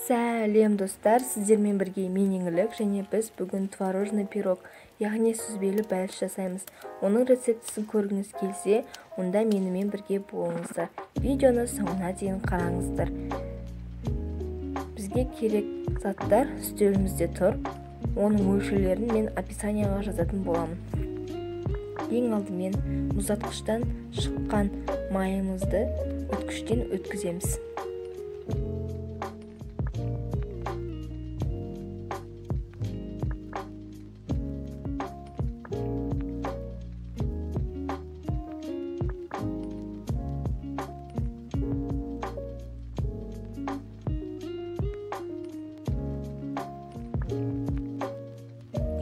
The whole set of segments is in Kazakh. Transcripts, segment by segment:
Сәлем достар, сіздермен бірге мен Еңлік, және біз бүгін творожный пирог, яғни сүзбелі бәліш жасаймыз. Оның рецептісін көргіңіз келсе, онда менімен бірге болыңыздар. Видеоны соңына дейін қараңыздар. Бізге керек заттар үстелімізде тұр. Оның мөлшерлерін мен описанияға жазатын боламын. Ең алдымен мұздатқыштан шыққан майымызды өткіштен өткіземіз.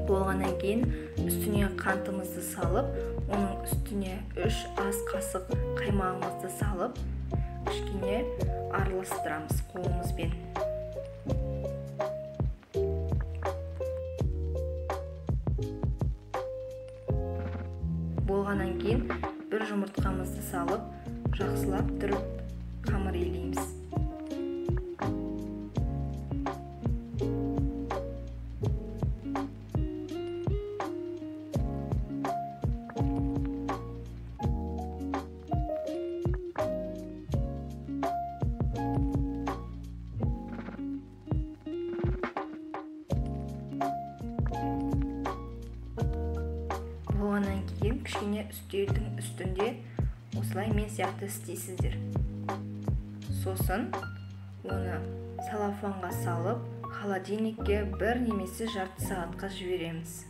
Болғаннан кейін үстіне қантымызды салып, оның үстіне 3 ас қасық қаймағымызды салып, кішкене араластырамыз қолымызбен. Болғаннан кейін бір жұмыртқамызды салып, жақсылап тұрып қамыр елейміз. Болғаннан кейін кішкене үстелдің үстінде осылай мен сияқты істейсіздер. Сосын оны салафанға салып, холодильникке бір немесе жарты сағатқа жібереміз.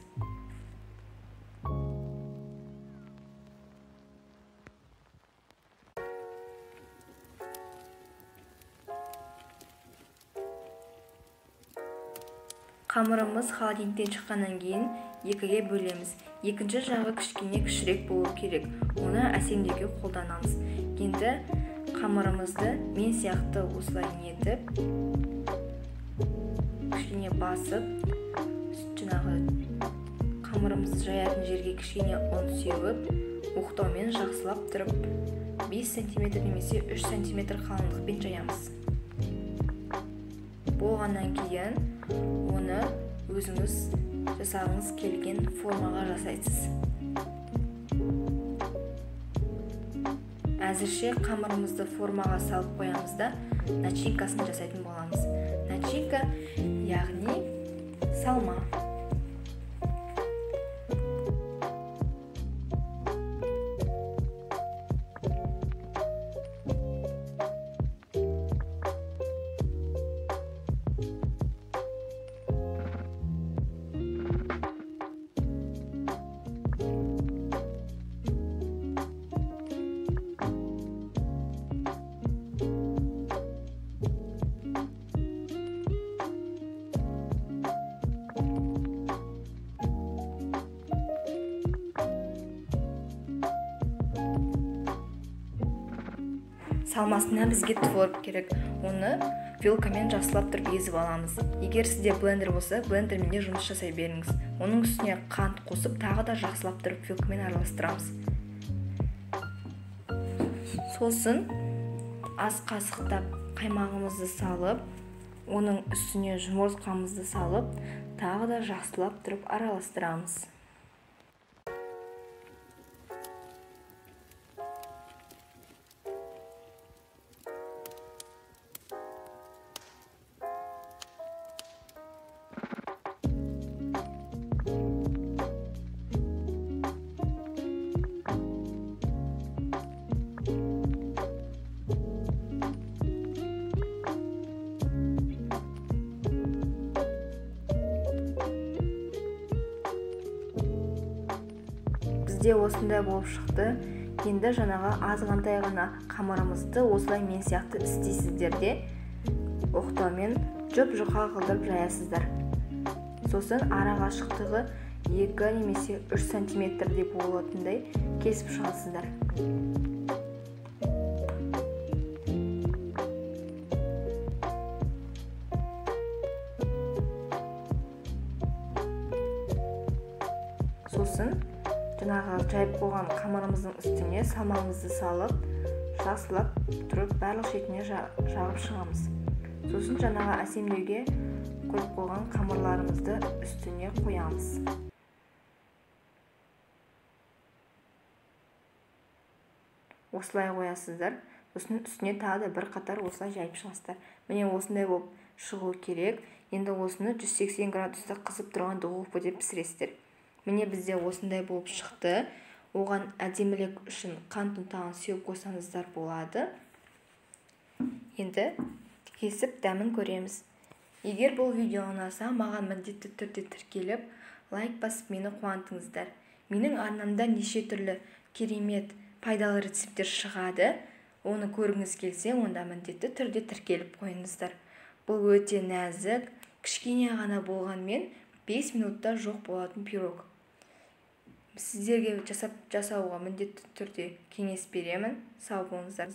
Қамырымыз холодильниктен шыққаннан кейін екіге бөлеміз. Екінші жағы кішкене кішірек болу керек. Оны әсемдеуге қолданамыз. Енді қамырымызды мен сияқты осылай нетіп, кішкене басып, жаңағы қамырымызды жаятын жерге кішкене ұн сеуіп, оқтаумен жақсылап тұрып, 5 см немесе 3 см қалыңдықпен жаямыз. Болғаннан кейін оны өзіңіз жасағыңыз келген формаға жасайсыз. Әзірше қамырымызды формаға салып қоямыз да, начинкасын жасайтын боламыз. Начинка, яғни салма. Салмасына бізге творог керек. Оны вилкамен жақсылап тұрып езіп аламыз. Егер сізде блендер болса, блендермен жұмыс жасай беріңіз. Оның үстіне қант қосып, тағы да жақсылап тұрып вилкамен араластырамыз. Сосын ас қасықтап қаймағымызды салып, оның үстіне жұмыртқамызды салып, тағы да жақсылап тұрып араластырамыз. Бізде осындай болып шықты. Енді жаңағы азғантай ғана қамырымызды осылай мен сияқты істейсіздер де, оқтаумен жұп-жұқа қылдырып жаясыздар. Сосын ара қашықтығы 2 немесе 3 см болатындай кесіп шығасыздар. Сосын жаңағы жайып қойған қамырымыздың үстіне салмамызды салып, жақсылап тұрып барлық шетіне жағып шығамыз. Сосын жаңағы әсемдеуге қойып қойған қамырларымызды үстіне қоямыз. Осылай қоясыздар. Сосын үстіне тағы да бір қатар осылай жайып шығасыздар. Міне осындай болып шығу керек. Енді осыны 180 градуста қызып тұрған духовкада пісіресіздер. Міне бізде осындай болып шықты. Оған әдемілік үшін қант ұнтағын сеуіп қойсаңыздар болады. Енді кесіп дәмін көреміз. Егер бұл видео ұнаса, маған міндетті түрде тіркеліп, лайк басып мені қуантыңыздар. Менің арнамда неше түрлі керемет, пайдалы рецептер шығады. Оны көргіңіз келсе, онда міндетті түрде тіркеліп қойыңыздар. Бұл өте нәзік, кішкене ғана болғанмен 5 минутта жоқ болатын пирог. Сіздерге жасауға міндетті түрде кеңес беремін. Сау болыңыздар.